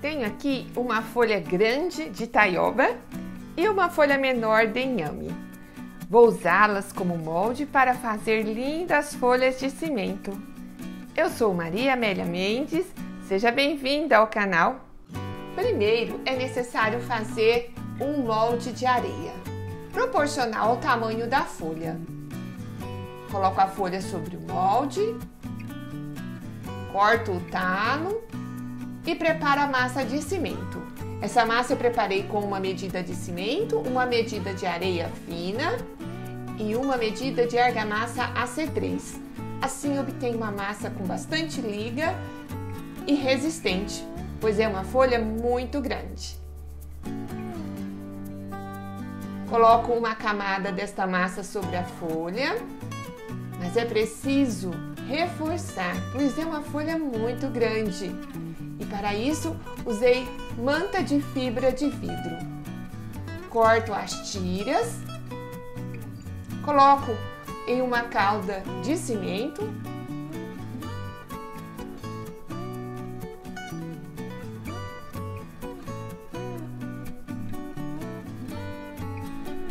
Tenho aqui uma folha grande de taioba e uma folha menor de inhame. Vou usá-las como molde para fazer lindas folhas de cimento. Eu sou Maria Amélia Mendes, seja bem-vinda ao canal. Primeiro é necessário fazer um molde de areia, proporcional ao tamanho da folha. Coloco a folha sobre o molde, corto o talo e preparo a massa de cimento. Essa massa eu preparei com uma medida de cimento, uma medida de areia fina e uma medida de argamassa AC3. Assim obtenho uma massa com bastante liga e resistente, pois é uma folha muito grande. Coloco uma camada desta massa sobre a folha, mas é preciso reforçar, pois é uma folha muito grande. E para isso, usei manta de fibra de vidro. Corto as tiras, coloco em uma calda de cimento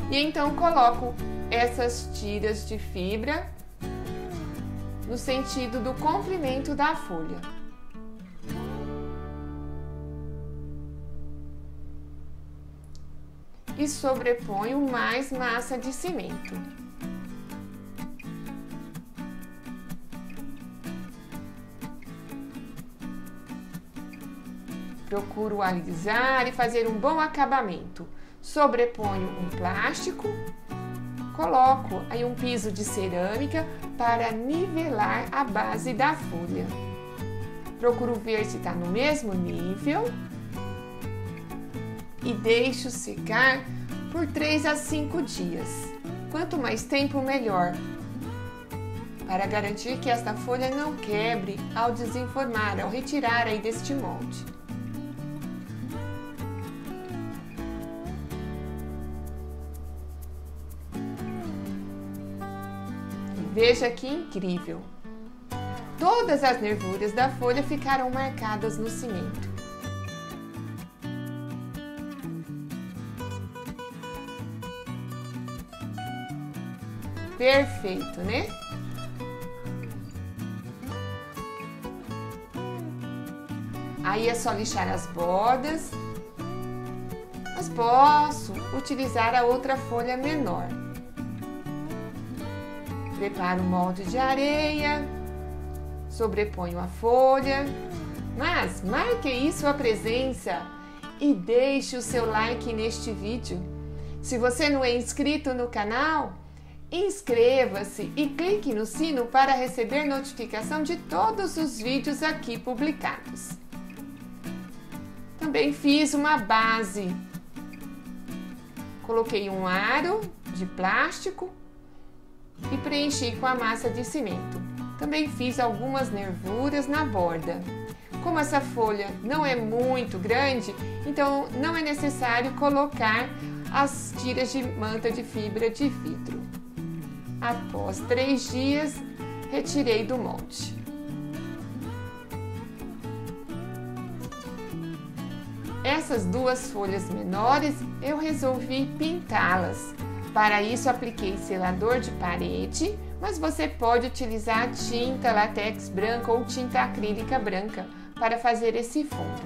e então coloco essas tiras de fibra no sentido do comprimento da folha. E sobreponho mais massa de cimento. Procuro alisar e fazer um bom acabamento. Sobreponho um plástico, coloco aí um piso de cerâmica para nivelar a base da folha. Procuro ver se está no mesmo nível e deixo secar por 3 a 5 dias. Quanto mais tempo, melhor, para garantir que esta folha não quebre ao desenformar, ao retirar aí deste molde. Veja que incrível! Todas as nervuras da folha ficaram marcadas no cimento. Perfeito, né? Aí é só lixar as bordas, mas posso utilizar a outra folha menor. Preparo o molde de areia, sobreponho a folha, mas marque aí sua presença e deixe o seu like neste vídeo. Se você não é inscrito no canal, inscreva-se e clique no sino para receber notificação de todos os vídeos aqui publicados. Também fiz uma base. Coloquei um aro de plástico e preenchi com a massa de cimento. Também fiz algumas nervuras na borda. Como essa folha não é muito grande, então não é necessário colocar as tiras de manta de fibra de vidro. Após 3 dias, retirei do molde. Essas duas folhas menores eu resolvi pintá-las. Para isso, apliquei selador de parede, mas você pode utilizar tinta látex branca ou tinta acrílica branca para fazer esse fundo.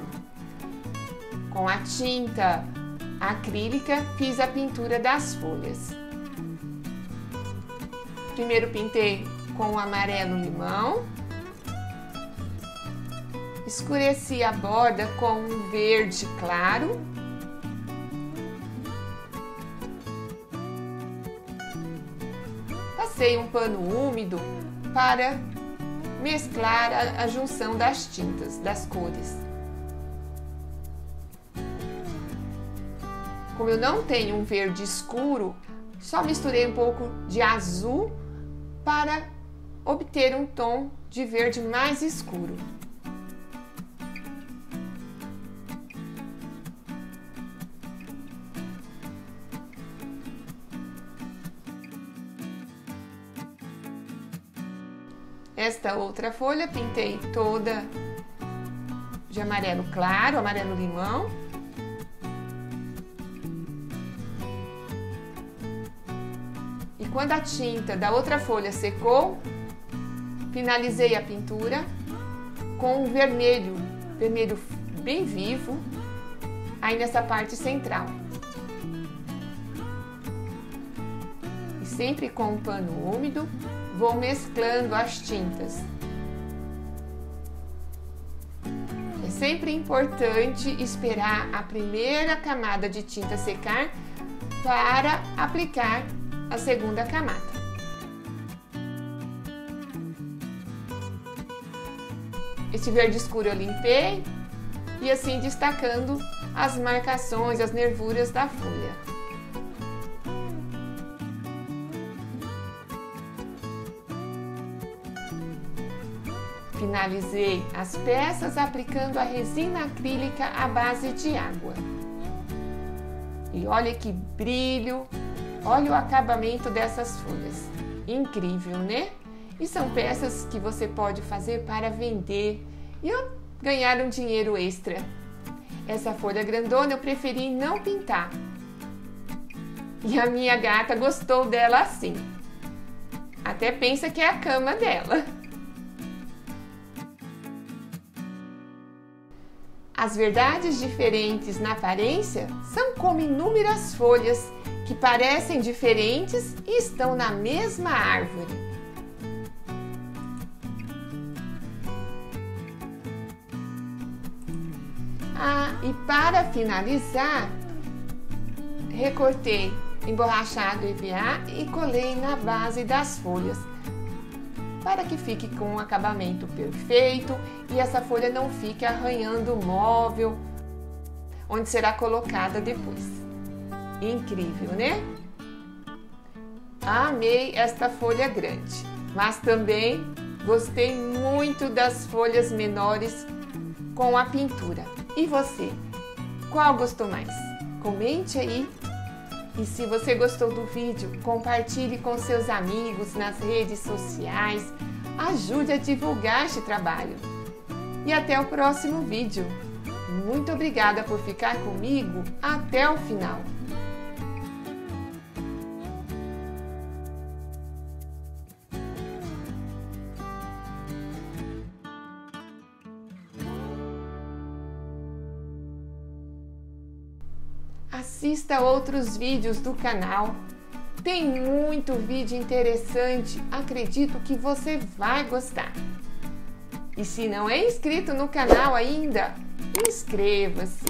Com a tinta acrílica, fiz a pintura das folhas. Primeiro pintei com o amarelo limão, escureci a borda com um verde claro, passei um pano úmido para mesclar a junção das tintas, das cores. Como eu não tenho um verde escuro, só misturei um pouco de azul para obter um tom de verde mais escuro. Esta outra folha pintei toda de amarelo claro, amarelo limão. E quando a tinta da outra folha secou, finalizei a pintura com um vermelho bem vivo, aí nessa parte central. E sempre com um pano úmido, vou mesclando as tintas. É sempre importante esperar a primeira camada de tinta secar para aplicar a segunda camada. Este verde escuro eu limpei e assim destacando as marcações, as nervuras da folha. Finalizei as peças aplicando a resina acrílica à base de água. E olha que brilho, olha o acabamento dessas folhas. Incrível, né? E são peças que você pode fazer para vender e ganhar um dinheiro extra. Essa folha grandona eu preferi não pintar. E a minha gata gostou dela assim. Até pensa que é a cama dela. As verdades diferentes na aparência são como inúmeras folhas que parecem diferentes e estão na mesma árvore. E para finalizar, recortei emborrachado EVA e colei na base das folhas, para que fique com um acabamento perfeito e essa folha não fique arranhando o móvel onde será colocada depois. Incrível, né? Amei esta folha grande, mas também gostei muito das folhas menores com a pintura. E você? Qual gostou mais? Comente aí. E se você gostou do vídeo, compartilhe com seus amigos nas redes sociais. Ajude a divulgar este trabalho. E até o próximo vídeo. Muito obrigada por ficar comigo até o final. Assista outros vídeos do canal. Tem muito vídeo interessante, acredito que você vai gostar. E se não é inscrito no canal ainda, inscreva-se.